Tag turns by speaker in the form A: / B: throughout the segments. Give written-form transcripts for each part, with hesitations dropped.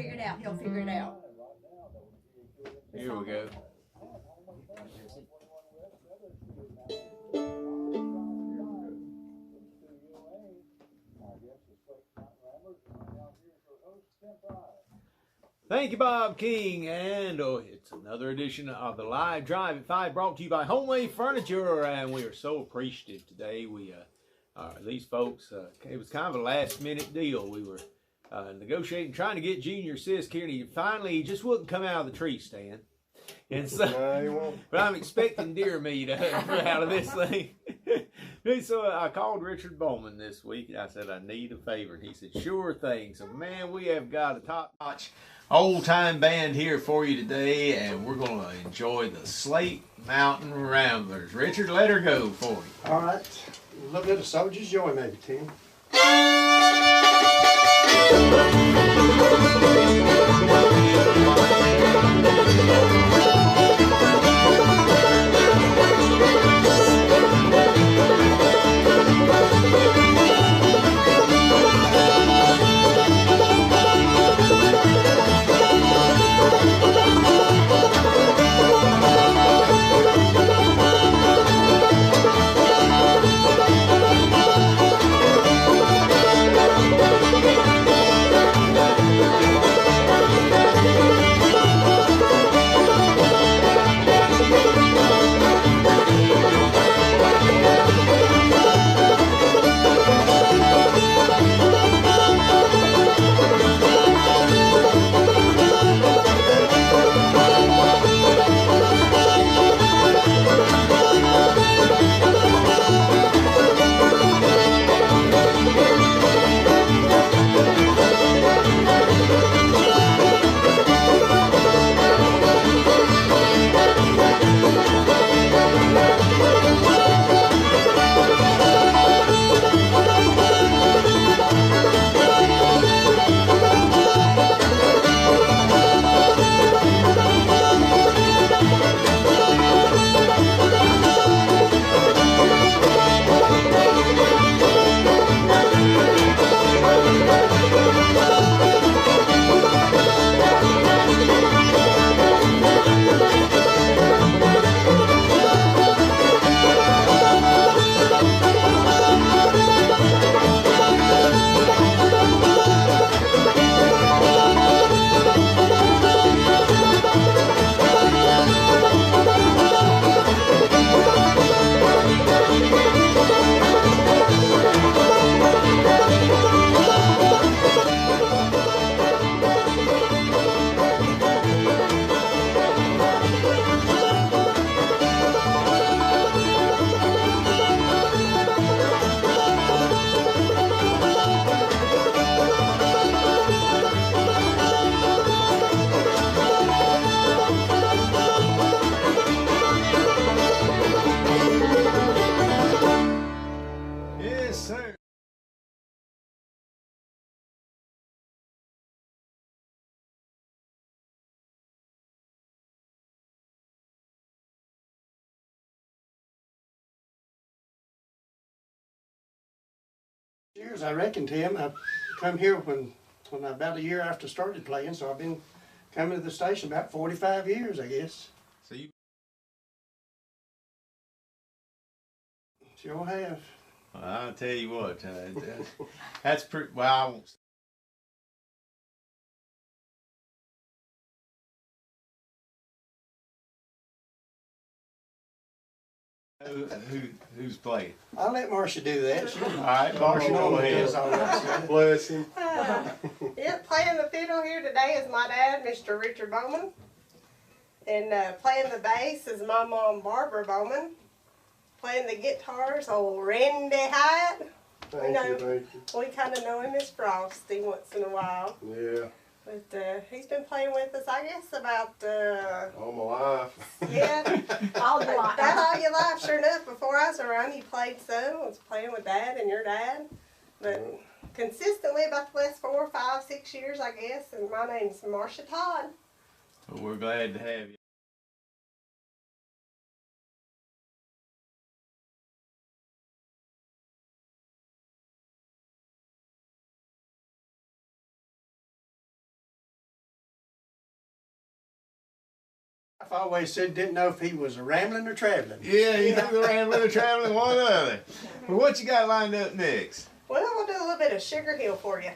A: figure it out. He'll figure it out.
B: Here we go. Thank you, Bob King, and it's another edition of the Live Drive at 5 brought to you by Homeway Furniture, and we are so appreciative today. These folks, it was kind of a last-minute deal. We were negotiating, trying to get Junior Sisk here, and he just wouldn't come out of the tree stand. And so,
C: no, he won't.
B: But I'm expecting deer meat out of this thing. So I called Richard Bowman this week, and I said, I need a favor. And he said, sure thing. So, man, we have got a top-notch old-time band here for you today, and we're going to enjoy the Slate Mountain Ramblers. Richard, let her go for you.
C: All right. A little bit of Soldier's Joy, maybe, Tim. Years, I reckon, Tim. I come here when about a year after I started playing, so I've been coming to the station about 45 years, I guess.
B: So you
C: Sure have.
B: Well, I'll tell you what, that's pretty, well, I won't. Who's playing?
C: I'll let Marcia do that.
B: All right, Marcia, go ahead.
C: Bless him.
D: Yeah, playing the fiddle here today is my dad, Mr. Richard Bowman. And playing the bass is my mom, Barbara Bowman. Playing the guitars, old Randy Hyatt.
C: Thank you.
D: We kind of know him as Frosty once in a while.
C: Yeah.
D: But he's been playing with us, I guess, about...
C: all my life.
D: Yeah.
A: All your life.
D: About all your life, sure enough. Before I was around, he played some. Was playing with Dad and your dad. But consistently about the last 4, 5, 6 years, I guess. And my name's Marcia Todd.
B: Well, we're glad to have you.
C: I've always said didn't know if he was a rambling or traveling.
E: Yeah, you think the rambling or traveling, one or the other. Well, what you got lined up next?
D: Well, we'll do a little bit of Sugar Hill for you.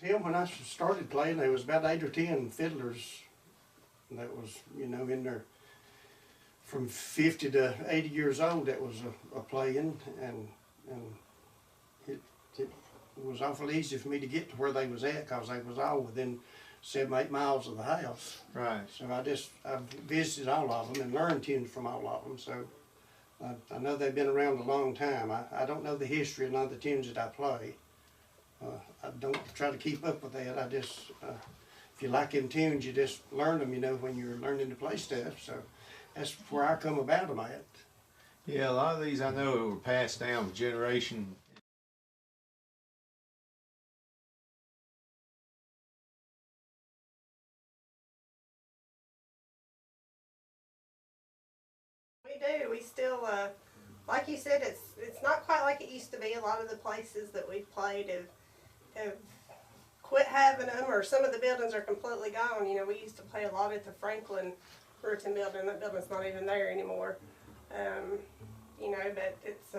C: Him, when I started playing, there was about 8 or 10 fiddlers that was, you know, in there from 50 to 80 years old that was a playing, and it was awful easy for me to get to where they was at because they was all within 7 or 8 miles of the house.
E: Right.
C: So I visited all of them and learned tunes from all of them. So I know they've been around a long time. I don't know the history of none of the tunes that I play. I don't try to keep up with that. I just, if you like them tunes, you just learn them, you know, when you're learning to play stuff. So that's where I come about them at.
E: Yeah, a lot of these I know were passed down from generation.
D: We do. We still, like you said, it's not quite like it used to be. A lot of the places that we've played have quit having them, or some of the buildings are completely gone. You know, we used to play a lot at the Franklin Ruritan building. That building's not even there anymore. You know, but it's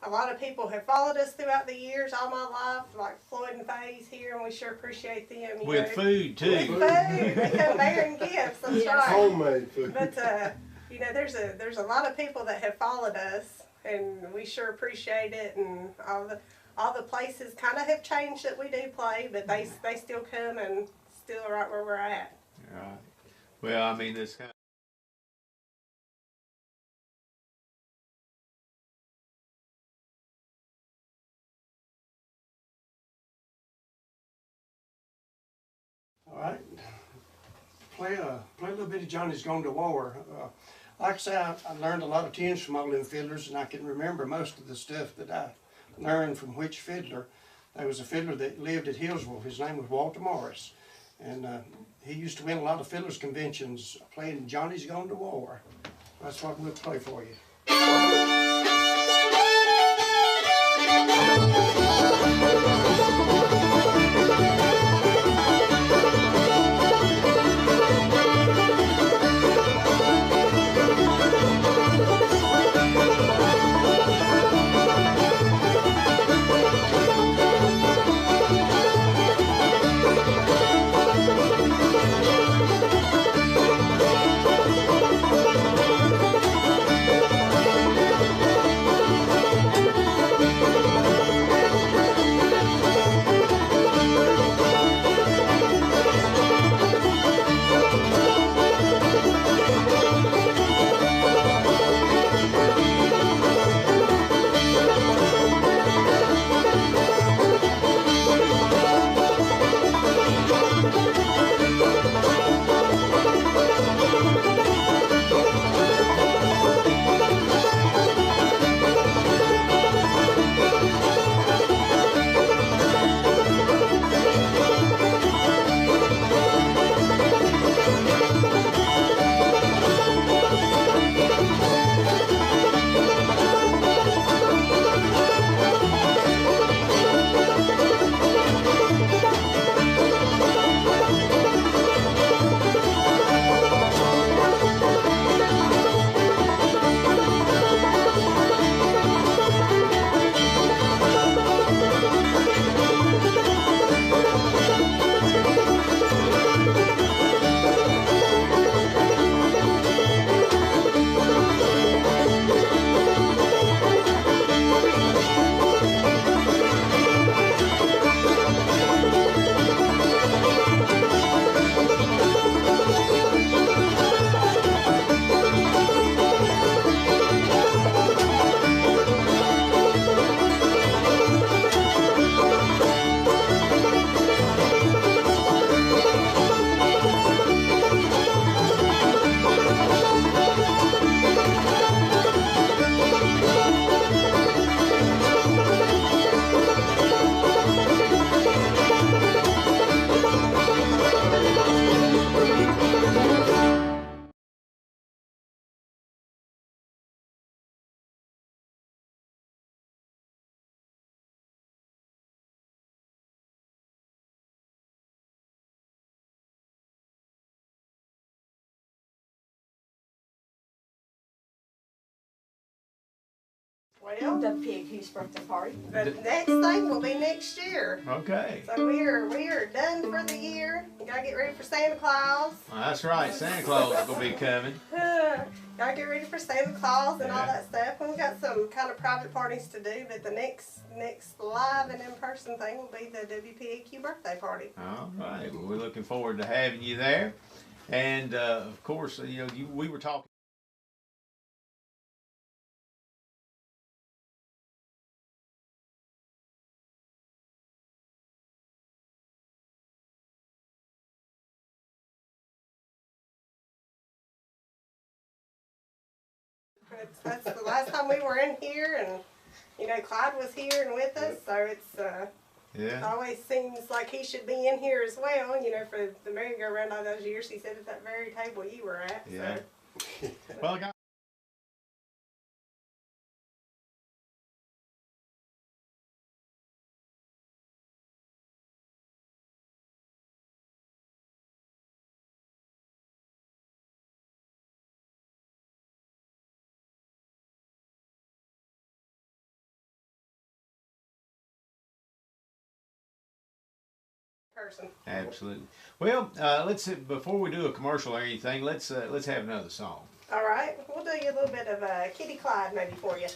D: a lot of people have followed us throughout the years, all my life, like Floyd and Faye's here, and we sure appreciate them. You
E: With
D: know.
E: food too.
D: With food, they come bearing gifts. That's right.
F: Homemade food.
D: But you know, there's a lot of people that have followed us, and we sure appreciate it. And all the places kind of have changed that we do play, but they still come and still right where we're at.
E: Right. Well, I mean, this kind of.
C: All right. Play a little bit of Johnny's Gone to War. Like I say, I learned a lot of tunes from all them fiddlers, and I can remember most of the stuff that I learned from which fiddler. There was a fiddler that lived at Hillsville. His name was Walter Morris, and he used to win a lot of fiddlers conventions playing Johnny's Gone to War. That's what we'll play for you.
D: Well,
A: WPAQ whose birthday party.
D: the next thing will be next year.
E: Okay.
D: So we are done for the year. You gotta get ready for Santa Claus.
E: Well, that's right. Santa Claus is gonna be coming.
D: Gotta get ready for Santa Claus and all
E: Yeah.
D: that stuff. And we got some kind of private parties to do, but the next live and in-person thing will be the WPAQ birthday party.
E: All right. Well, we're looking forward to having you there, and of course, you know, we were talking.
D: That's the last time we were in here, and you know Clyde was here and with us, so it
E: Yeah.
D: always seems like he should be in here as well. You know, for the merry-go-round all those years he sat at that very table you were at.
E: Yeah.
D: So.
E: Well, guys.
D: person.
E: Absolutely. Well, let's before we do a commercial or anything, let's have another song.
D: All right, we'll do you a little bit of Kitty Clyde maybe for you.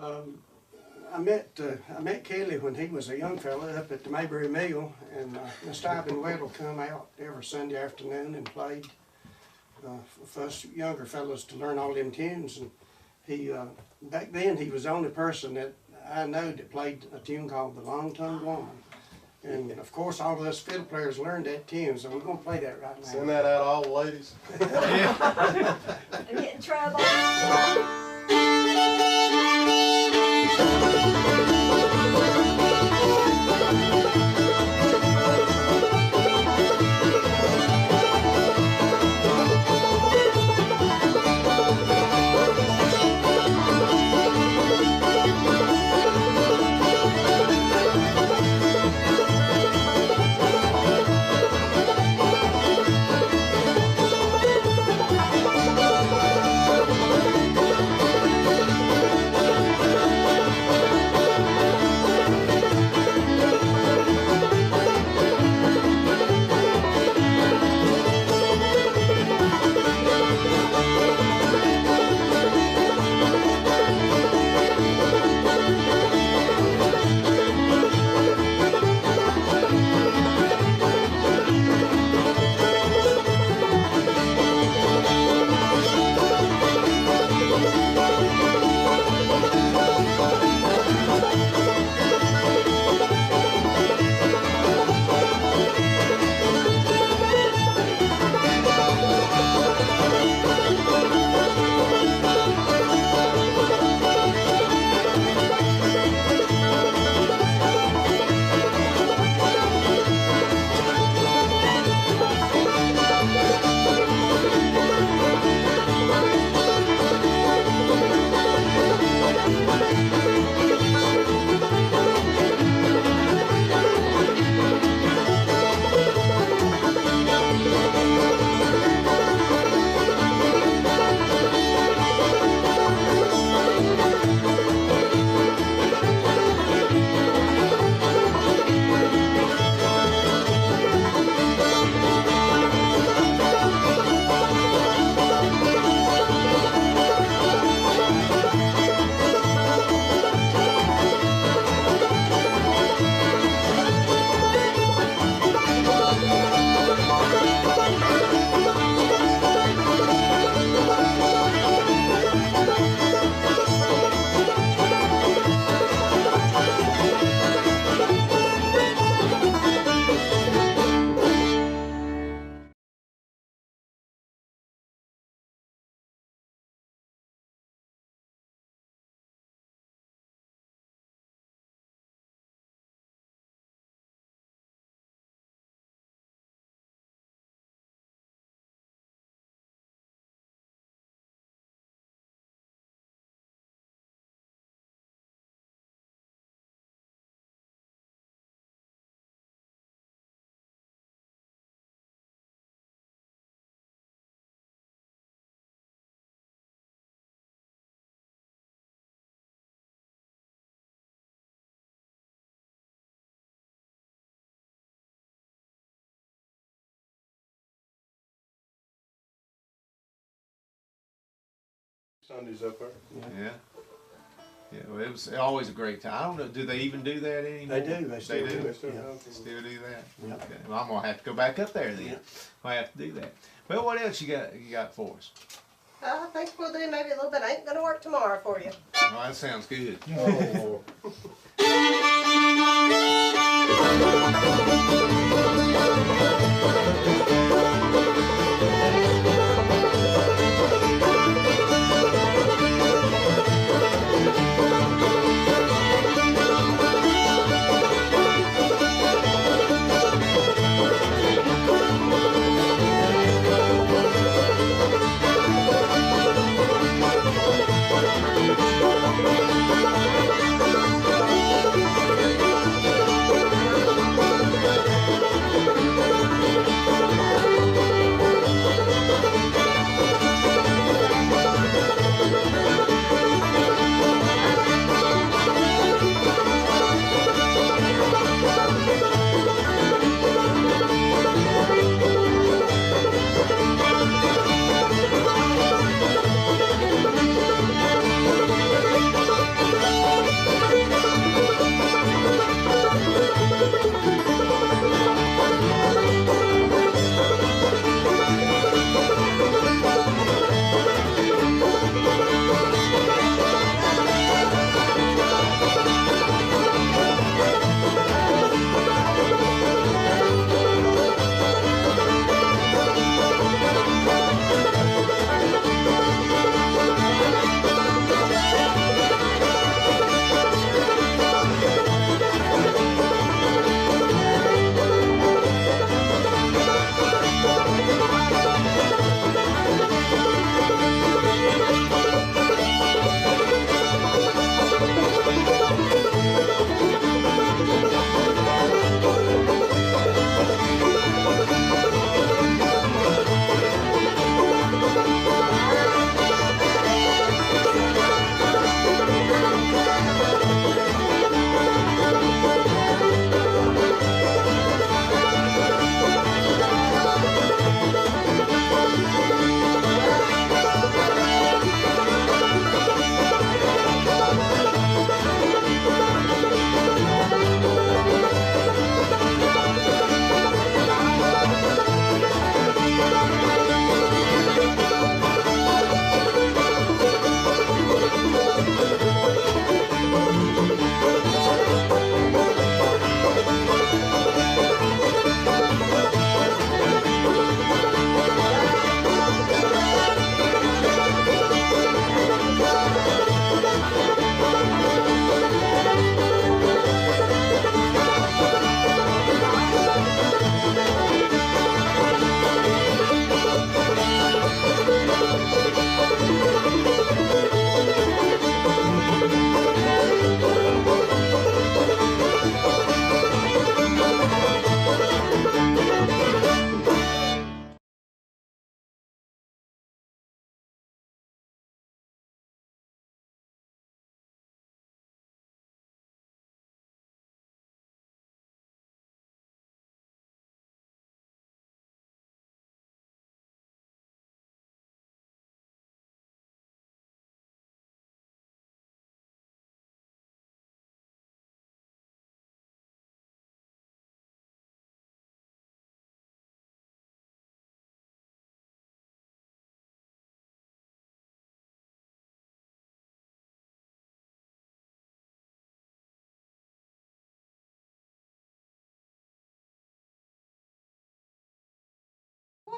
C: I met Kelly when he was a young fella up at the Mayberry Mill, and Miss Ivan Weddle come out every Sunday afternoon and played for us younger fellas to learn all them tunes. And he back then he was the only person that I know that played a tune called "The Long-Tongued Woman." And of course, all of us fiddle players learned that tune, so we're gonna play that right now.
F: Send that out to all the ladies.
E: Yeah.
A: And get in trouble.
F: Sundays up there.
E: Yeah. Yeah, well, it was always a great time. I don't know, do they even do that anymore?
C: They do. They still do.
F: They still
C: Yeah.
F: do.
E: Still do that?
C: Yeah.
E: Okay. Well, I'm gonna have to go back up there then.
C: Yeah.
E: I have to do that. Well, what else you got for us?
D: I think we'll do maybe a little bit. Ain't gonna work tomorrow for you.
E: Oh, that sounds good.
F: Oh,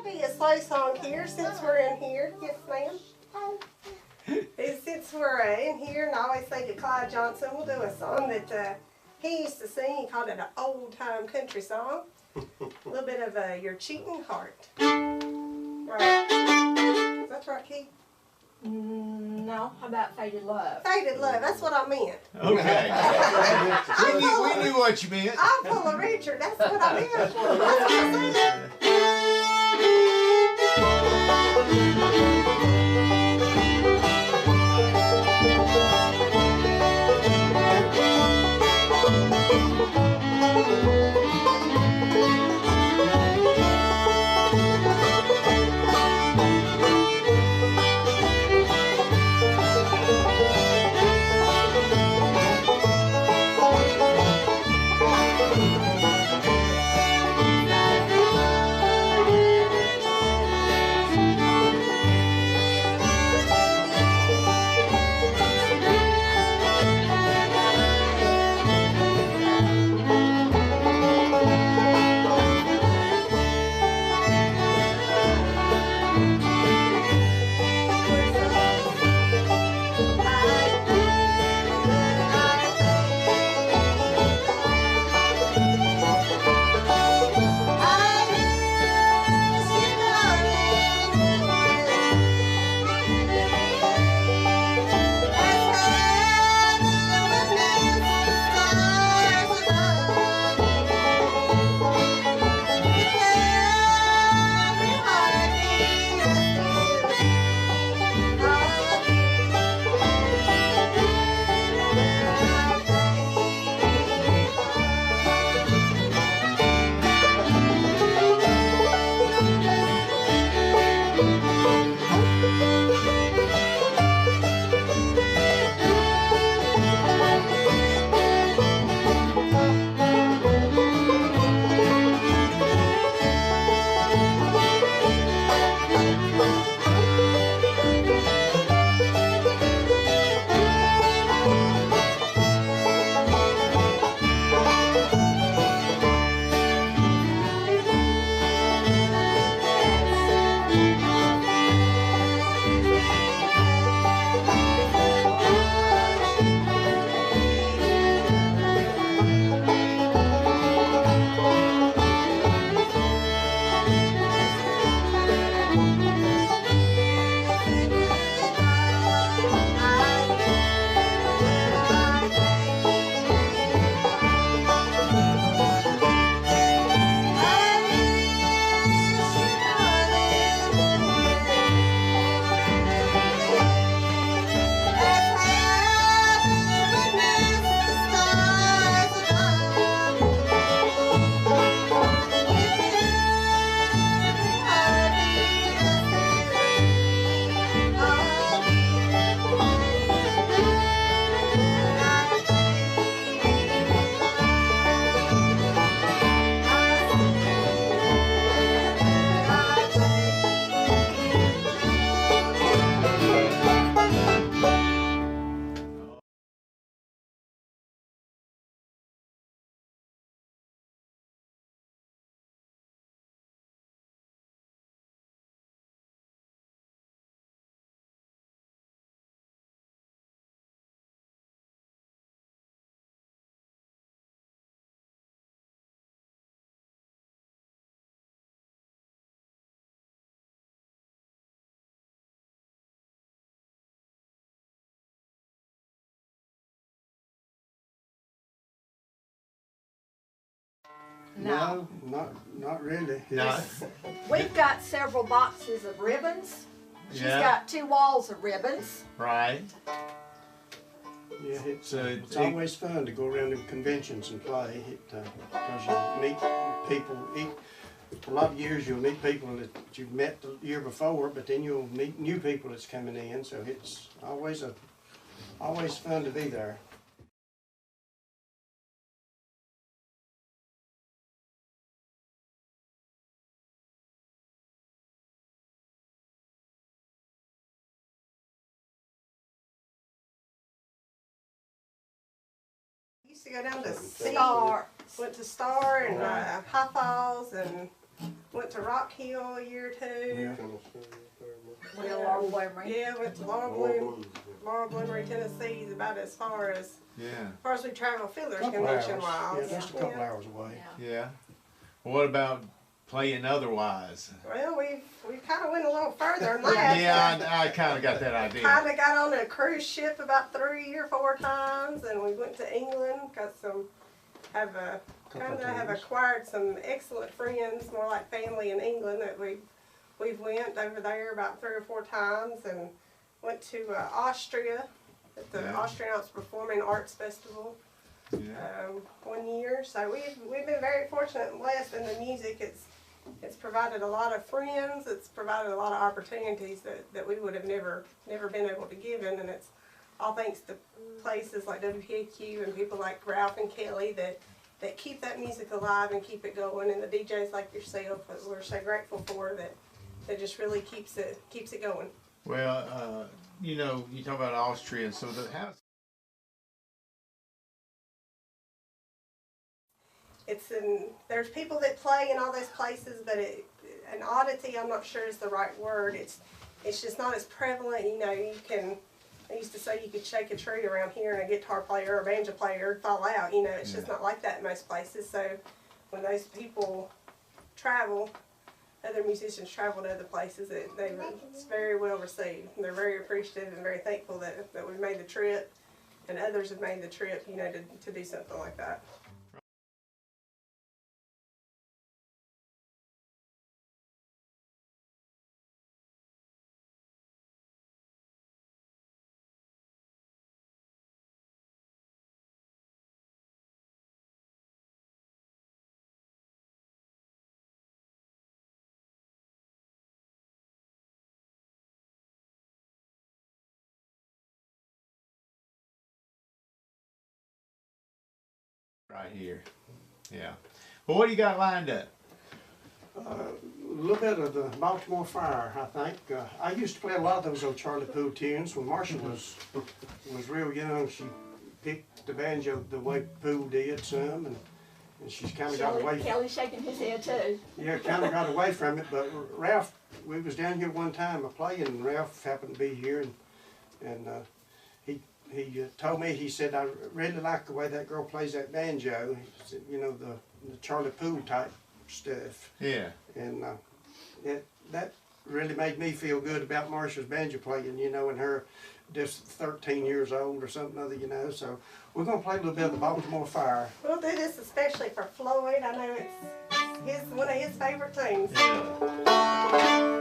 D: I'll do a slow song here since we're in here. Yes, ma'am. Since we're in here, and I always think of Clyde Johnson, we'll do a song that he used to sing. He called it an old-time country song. A little bit of Your Cheating Heart. Right. That's right, Keith.
A: No, how about Faded Love?
D: Faded Love, that's what I meant.
E: Okay. we knew what you meant.
D: I'm full of Richard, that's what I meant. That's what I said.
A: No.
C: Not really.
E: No.
A: We've got several boxes of ribbons. She's
E: Yeah.
A: got 2 walls of ribbons.
E: Right.
C: Yeah, it's
E: So
C: it's always fun to go around to conventions and play. Because you meet people. A lot of years you'll meet people that you've met the year before, but then you'll meet new people that's coming in. So it's always fun to be there.
D: Used to go down to Star, went to Star and High Falls and Went to Rock Hill a year or two.
A: We're Laurel Bloomery.
D: Yeah, went to Laurel Bloomery, Tennessee, is about as far as we travel Fiddler's
C: Couple
D: Convention
C: hours.
D: wise.
C: Yeah, just a couple hours away.
E: Yeah. Well, what about playing otherwise?
D: Well, we kind of went a little further than that.
E: Yeah, I kind of got that idea.
D: Kind of got on a cruise ship about 3 or 4 times, and we went to England. Have acquired some excellent friends, more like family in England that we've went over there about 3 or 4 times, and went to Austria at the Austrian Alps Performing Arts Festival 1 year. So we've been very fortunate and blessed in the music. It's provided a lot of friends. It's provided a lot of opportunities that we would have never been able to give in, and it's all thanks to places like WPAQ and people like Ralph and Kelly that keep that music alive and keep it going, and the DJs like yourself that we're so grateful for that just really keeps it going.
E: Well, you know, you talk about Austria, so
D: there's people that play in all those places, but an oddity, I'm not sure is the right word. It's just not as prevalent. You know, I used to say you could shake a tree around here and a guitar player or a banjo player would fall out. You know, it's just not like that in most places. So when those people travel, other musicians travel to other places, it's very well received. And they're very appreciative and very thankful that we've made the trip, and others have made the trip, you know, to do something like that.
E: right here. Yeah. Well, what do you got lined up?
C: A little bit of the Baltimore Fire, I think. I used to play a lot of those old Charlie Poole tunes. When Marcia was real young, she picked the banjo the way Poole did some, and she's kind of got away.
A: Kelly's shaking his head too.
C: Yeah, kind of got away from it. But Ralph, we was down here one time playing, and Ralph happened to be here, and he told me, he said, I really like the way that girl plays that banjo. He said, you know, the Charlie Poole type stuff.
E: Yeah.
C: And that really made me feel good about Marcia's banjo playing, you know, and her just 13 years old or something other, you know. So we're going to play a little bit of the Baltimore Fire.
D: We'll do this especially for Floyd. I know it's one of his favorite tunes.
E: Yeah.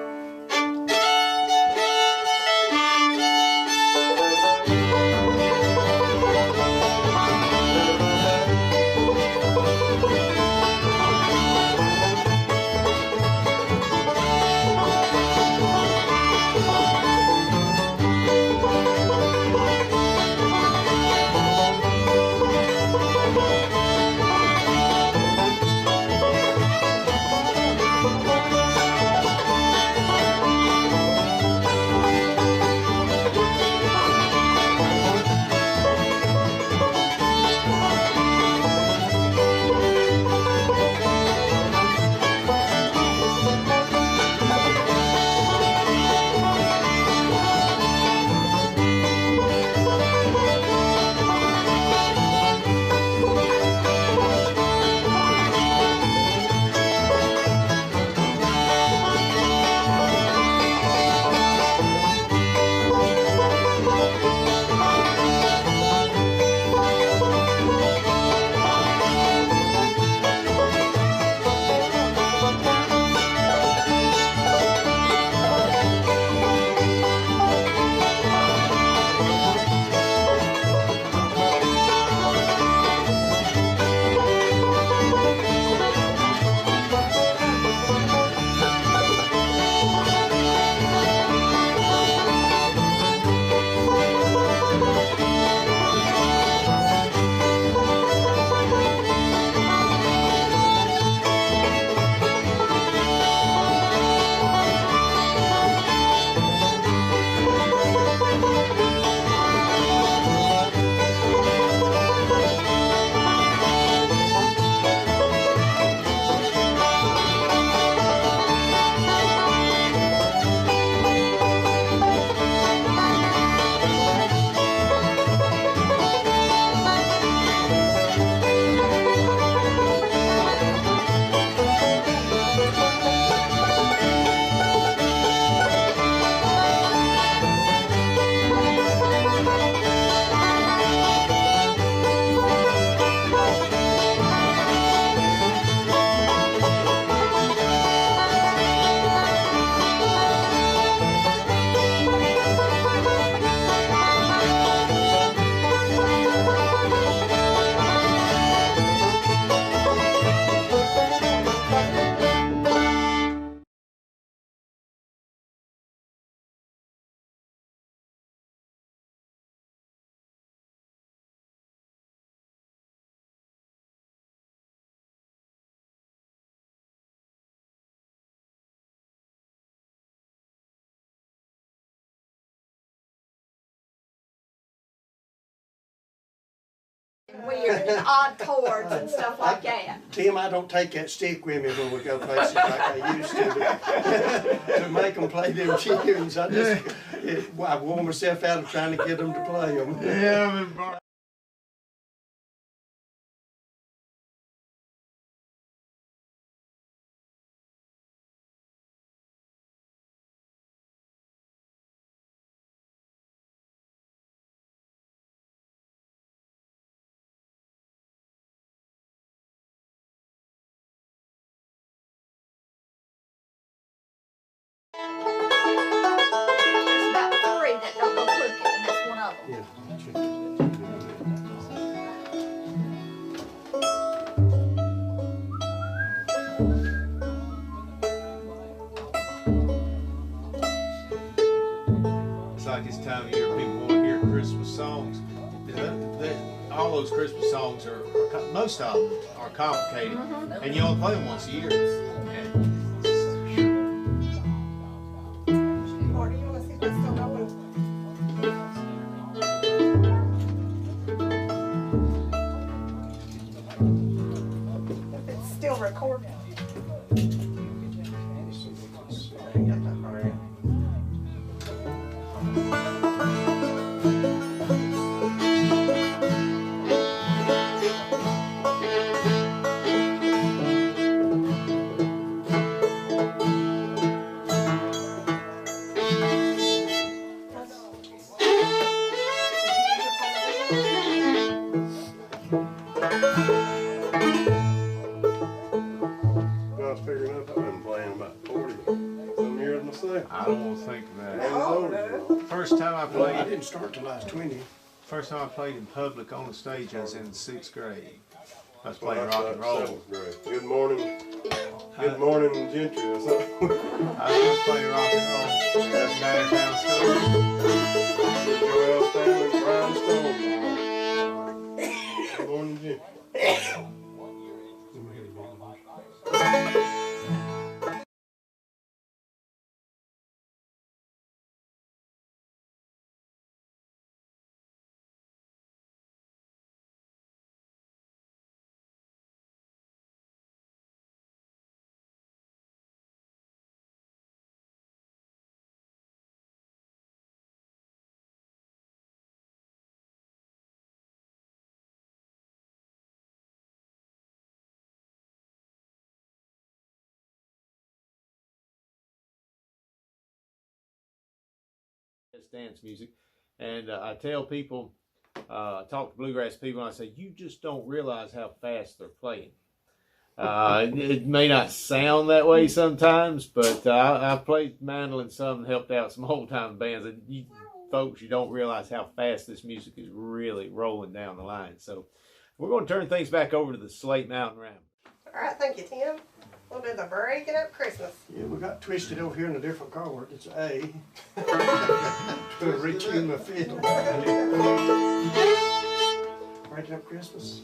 A: weird and odd chords and stuff like that.
C: Tim, I don't take that stick with me when we go places like I used to make them play them tunes. I wore myself out of trying to get them to play them.
E: Yeah,
A: There's about three that don't go crooked, and that's one of them.
C: Yeah.
E: it's like this time of year people want to hear Christmas songs. All those Christmas songs most of them are complicated, and you only play them once a year.
D: Marty, you wanna see if it's still going? If it's still recording.
F: I was figuring out I've been playing about 40 some years myself.
E: I don't want to think of that.
D: Oh,
E: First time I
C: Well, I
E: played,
C: didn't start till I was 20.
E: first time I played in public on the stage, I was in 6th grade. I was
F: Well,
E: playing
F: that's
E: rock and
F: about
E: roll.
F: 7th grade. Good morning, gentry or something.
E: I was playing rock and roll at Madtown School.
F: Joel Stanley, Brian Stone. Good morning, gentry.
B: Dance music, and I tell people, I talk to bluegrass people, and I say, you just don't realize how fast they're playing. It may not sound that way sometimes, but I've played mandolin some and helped out some old time bands, and folks, you don't realize how fast this music is really rolling down the line. So we're going to turn things back over to the Slate Mountain Round.
D: all right, thank you, Tim. We'll do the Breaking Up Christmas.
C: Yeah, we got twisted over here in a different chord. It's A. To retune my fiddle. Breaking Up Christmas.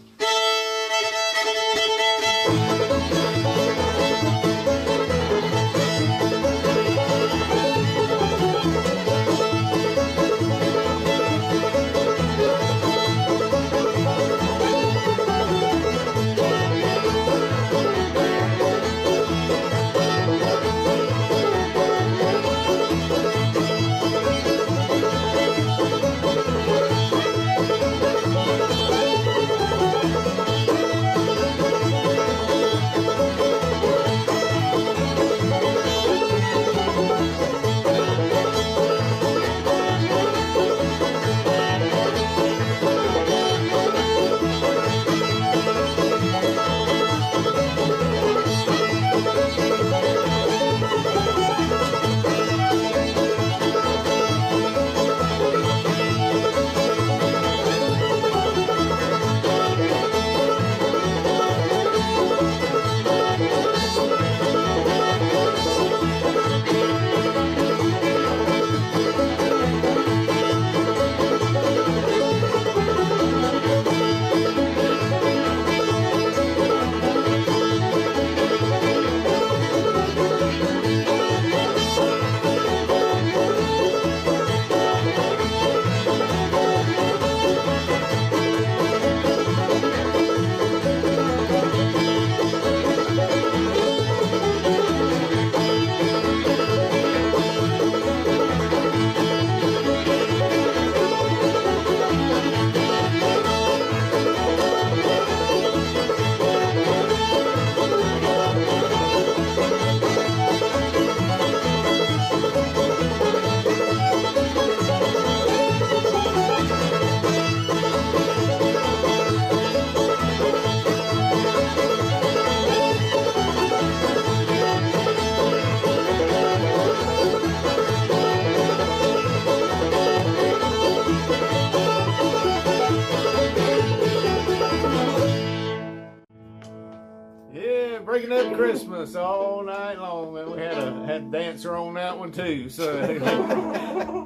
B: Christmas all night long, and we had a dancer on that one too. So,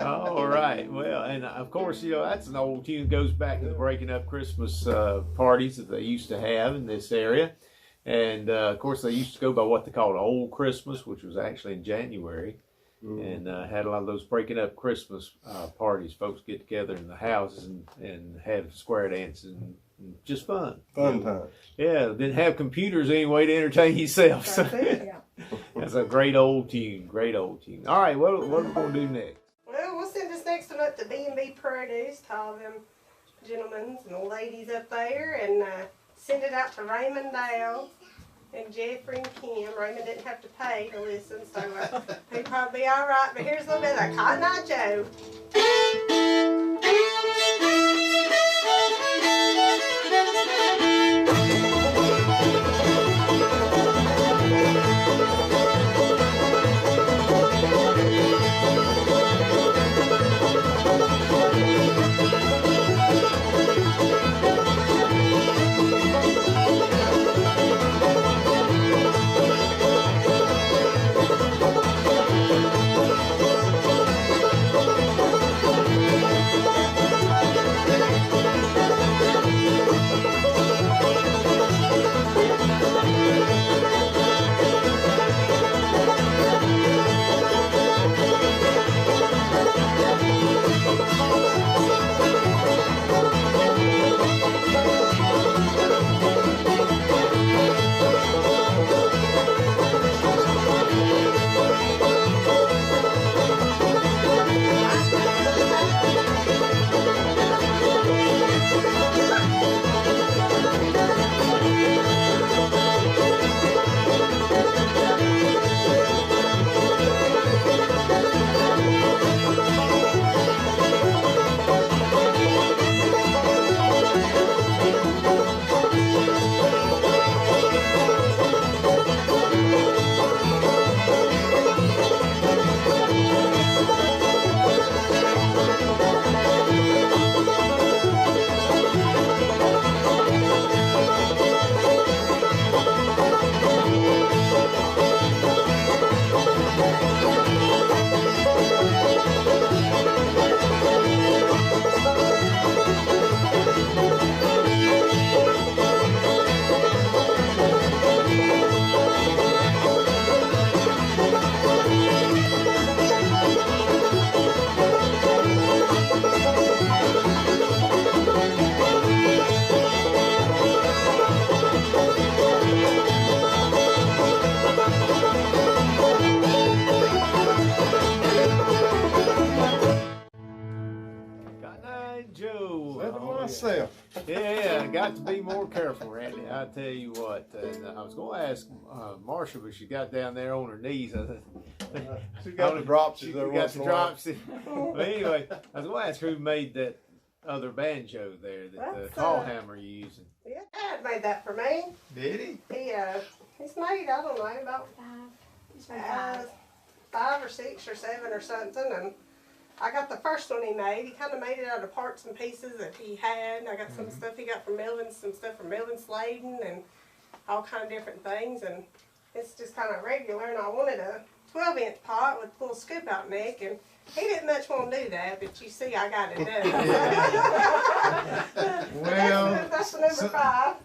B: all right. Well, and of course, that's an old tune. Goes back to the breaking up Christmas parties that they used to have in this area, and of course, they used to go by what they called Old Christmas, which was actually in January. And had a lot of those breaking up Christmas parties. Folks get together in the houses and have square dances and just fun.
F: Fun time.
B: Yeah, didn't have computers anyway to entertain yourself. So that's a great old tune. Great old tune. All right, what are we going to do next?
D: Well, we'll send this next one up to B&B Produce to all them gentlemen and ladies up there, and send it out to Raymond Dale and Jeffrey and Kim. Raymond didn't have to pay to listen, so he'd probably be all right. But here's a little bit of Cotton Eye Joe.
F: myself.
B: Yeah, got to be more careful, Randy. I tell you what. And I was going to ask Marsha, but she got down there on her knees.
F: She got the drops.
B: She got the drops. But anyway, I was going to ask who made that other banjo there, that the call hammer you're using.
D: Yeah, Dad made that for me.
B: Did he?
D: He's made, I don't know, about five or six or seven or something, and I got the first one he made. He kind of made it out of parts and pieces that he had. I got some stuff he got from Melvin, some stuff from Melvin Sladen, and all kind of different things, and it's just kind of regular, and I wanted a 12-inch pot with a little scoop-out neck, and he didn't much want to do that, but you see I got it done.
E: Well,
D: that's the number 5.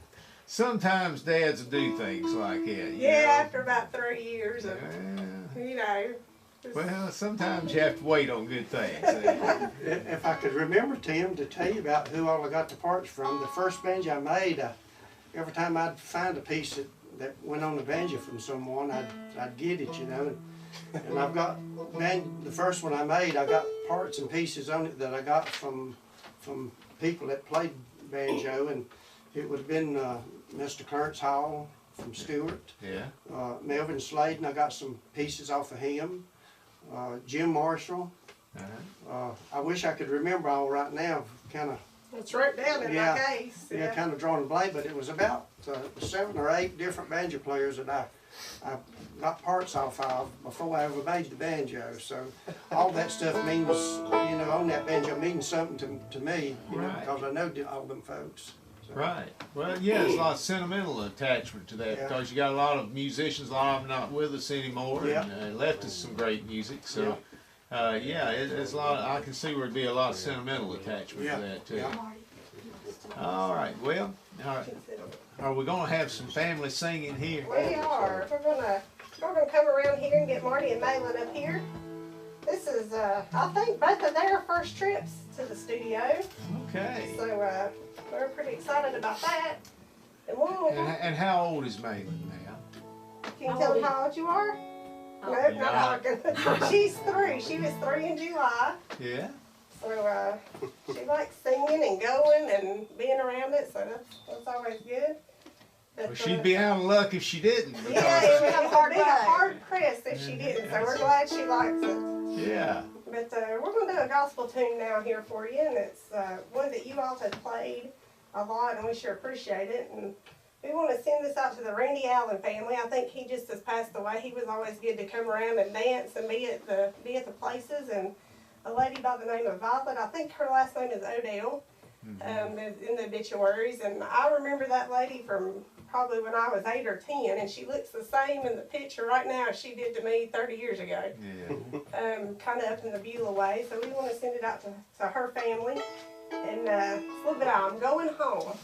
E: Sometimes dads will do things like that.
D: Yeah, after about 3 years of, you know.
E: Well, sometimes you have to wait on good things.
C: If I could remember, Tim, to tell you about who all I got the parts from, the first banjo I made, every time I'd find a piece that went on the banjo from someone, I'd get it, you know. And I've got, the first one I made, I got parts and pieces on it that I got from people that played banjo, and it would have been Mr. Clarence Hall from Stewart.
E: Yeah.
C: Melvin Sladen, I got some pieces off of him. Jim Marshall. I wish I could remember all right now, kind of.
D: It's right down in my case.
C: Yeah, kind of drawing a blank, but it was about 7 or 8 different banjo players that I got parts off of before I ever made the banjo. So all that stuff means, you know, on that banjo means something to me, you know, because I know all them folks.
E: Right. Well, yeah, there's a lot of sentimental attachment to that
C: Yeah.
E: because you got a lot of musicians, a lot of them not with us anymore,
C: Yeah.
E: and left us some great music. So, it's a lot. I can see where there'd be a lot of sentimental attachment
C: Yeah.
E: to that too.
C: Yeah.
E: All right. Well, are we gonna have some family singing here?
D: We are. We're gonna come around here and get Marty and Malin up here. This is, I think, both of their first trips to the studio.
E: Okay.
D: So we're pretty excited about that. And we'll,
E: And how old is Malin now?
D: can you tell them how old you are? Nope, not talking. She's 3. She was 3 in July.
E: Yeah.
D: So she likes singing and going and being around it. So that's always good. But,
E: Well, she'd be out of luck if she didn't.
D: yeah, it would be hard pressed if she didn't. So we're glad she likes it.
E: Yeah.
D: But we're going to do a gospel tune now here for you, and it's one that you all have played a lot, and we sure appreciate it. And we want to send this out to the Randy Allen family. I think he just has passed away. He was always good to come around and dance and be at the places. And a lady by the name of Violet, I think her last name is Odell, is in the obituaries. And I remember that lady from probably when I was 8 or 10, and she looks the same in the picture right now as she did to me 30 years ago.
E: Yeah.
D: Kind of up in the Beulah way. So we want to send it out to her family. And it's a little bit of I'm Going Home.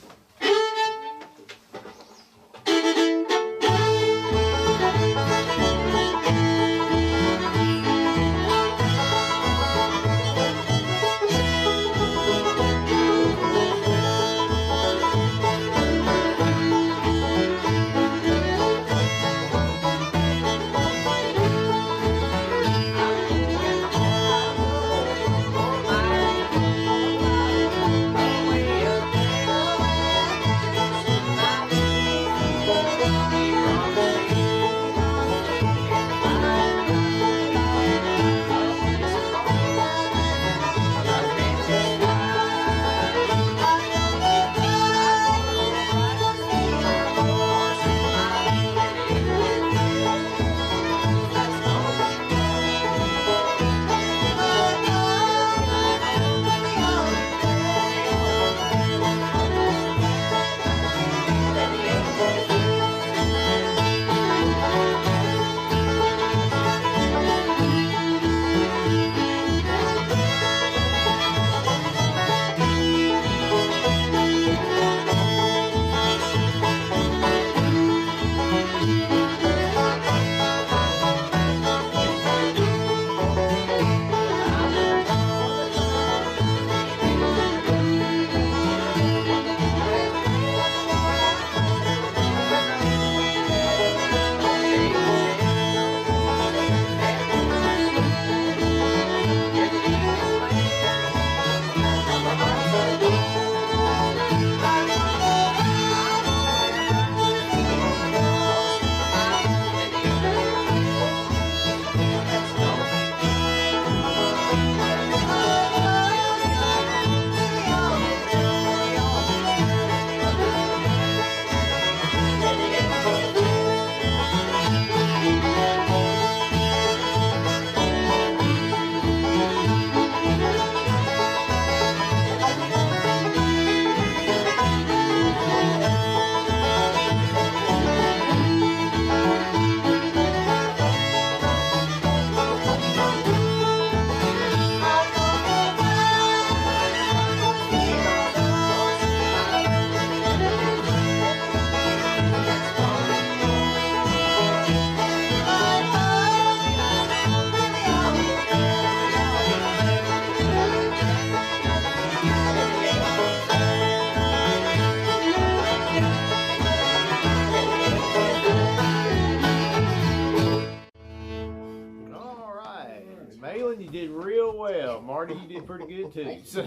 B: Malin, you did real well. Marty, you did pretty good too. So,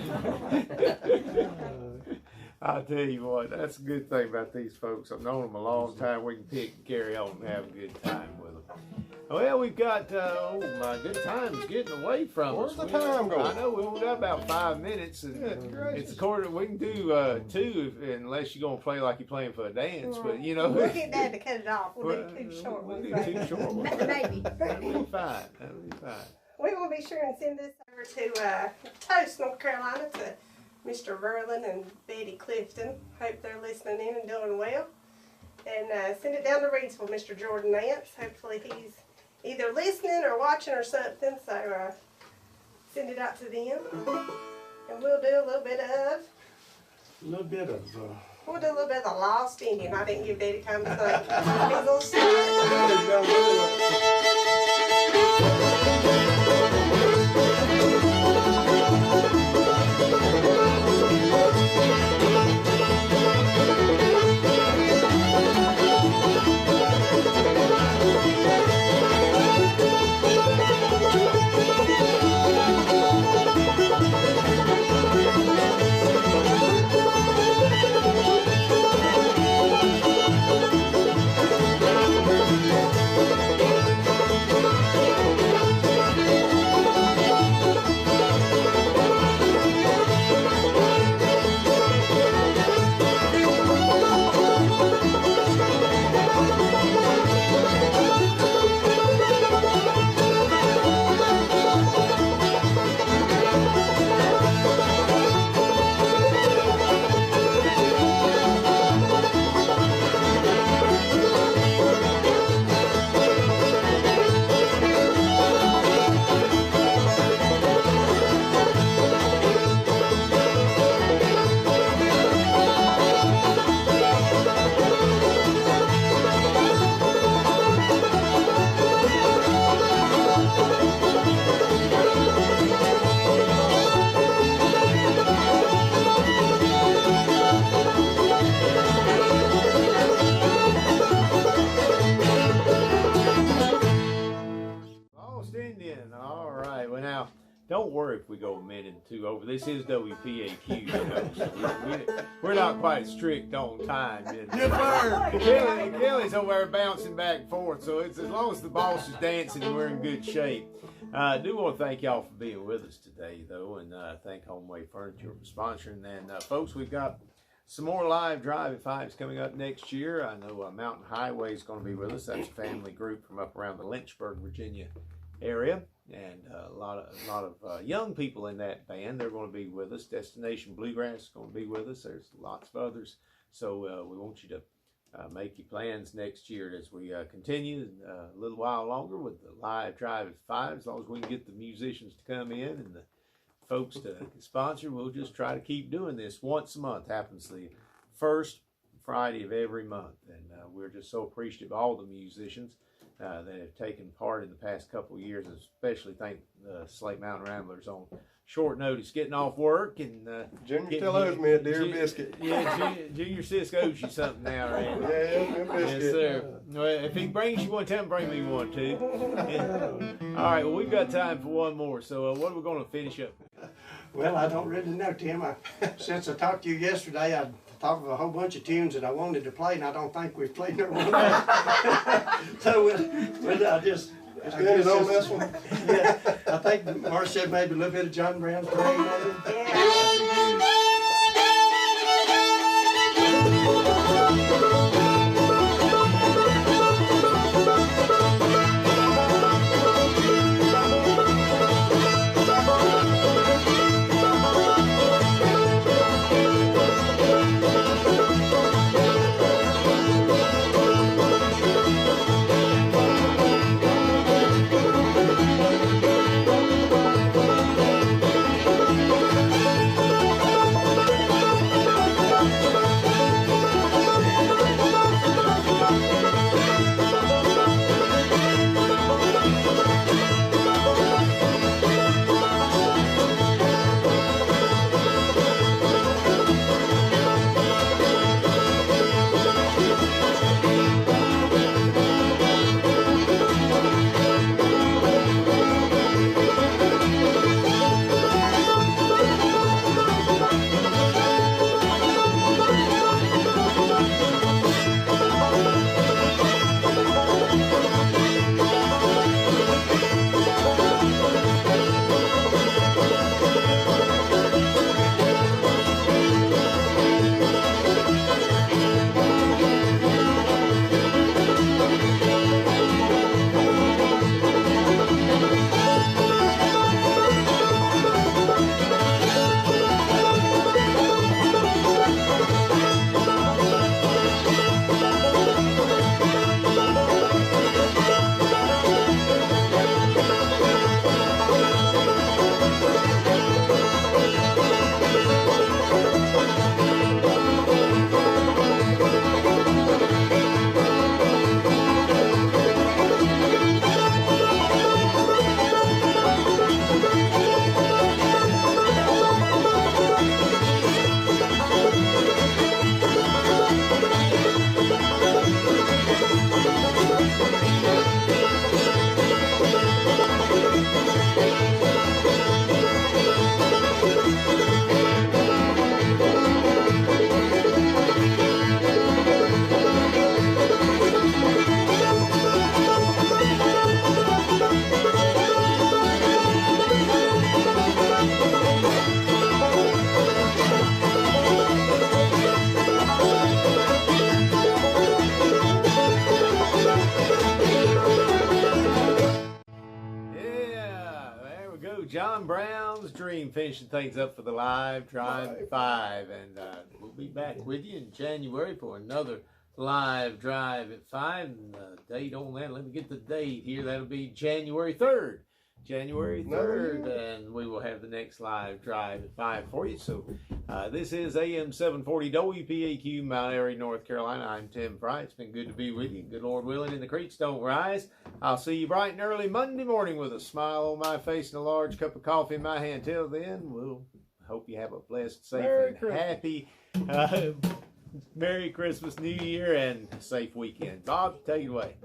B: I'll tell you what, that's a good thing about these folks. I've known them a long time. We can pick and carry on and have a good time with them. Well, we've got, oh my, good time's getting away from us.
F: Where's the time going?
B: I know, we only got about 5 minutes. And it's a quarter, we can do 2 unless you're going to play like you're playing for a dance, but you know.
D: We'll get Dad to cut it off. We'll do 2 short
B: We'll
D: ones.
B: do 2 short ones.
A: Maybe.
B: That'll be fine. That'll be fine.
D: We will be sure and send this over to Toast, North Carolina, to Mr. Verlin and Betty Clifton. Hope they're listening in and doing well. And send it down to Reedsville, Mr. Jordan Nance. Hopefully he's either listening or watching or something. So send it out to them. And we'll do a little bit of
C: We'll do a
D: little bit of the Lost Indian. I didn't give Daddy time to think. He's a little slow.
B: Lost Indian. All right. Well, now, don't worry if we go a minute or two over. This is WPAQ, so we're not quite strict on time.
E: Yes, sir.
B: Kelly's over there bouncing back and forth, so it's as long as the boss is dancing, we're in good shape. I do want to thank y'all for being with us today, though, and thank Homeway Furniture for sponsoring. And, folks, we've got some more live drive at 5s coming up next year. I know Mountain Highway is going to be with us. That's a family group from up around the Lynchburg, Virginia area, and a lot of young people in that band. They're going to be with us. Destination Bluegrass is going to be with us. There's lots of others. So we want you to make your plans next year as we continue a little while longer with the live drive at 5. As long as we can get the musicians to come in and the folks to sponsor, we'll just try to keep doing this once a month. Happens the first Friday of every month, and we're just so appreciative of all the musicians that have taken part in the past couple of years, especially thank the Slate Mountain Ramblers on short notice getting off work. And
F: Junior still owes me a deer biscuit.
B: Yeah, Junior Sisk owes you something now, Randy.
F: Yeah, a biscuit.
B: Yes, sir. Well, if he brings you one, tell him bring me one too. All right, well, we've got time for one more. So what are we going to finish up?
C: Well, I don't really know, Tim. Since I talked to you yesterday, I thought of a whole bunch of tunes that I wanted to play, and I don't think we've played their one. So I just...
F: It's on this one.
C: Yeah, I think Marcia said maybe a little bit of John Brown's Parade, maybe.
B: John Brown's Dream, finishing things up for the Live Drive at 5. And we'll be back with you in January for another Live Drive at 5. And the date on that, let me get the date here. That'll be January 3rd. January 3rd, and we will have the next Live Drive at 5 for you. So this is AM 740 WPAQ, Mount Airy, North Carolina. I'm Tim Fry. It's been good to be with you. Good Lord willing, and the creeks don't rise. I'll see you bright and early Monday morning with a smile on my face and a large cup of coffee in my hand. Till then, we'll hope you have a blessed, safe, and happy Merry Christmas, New Year, and safe weekend. Bob, take it away.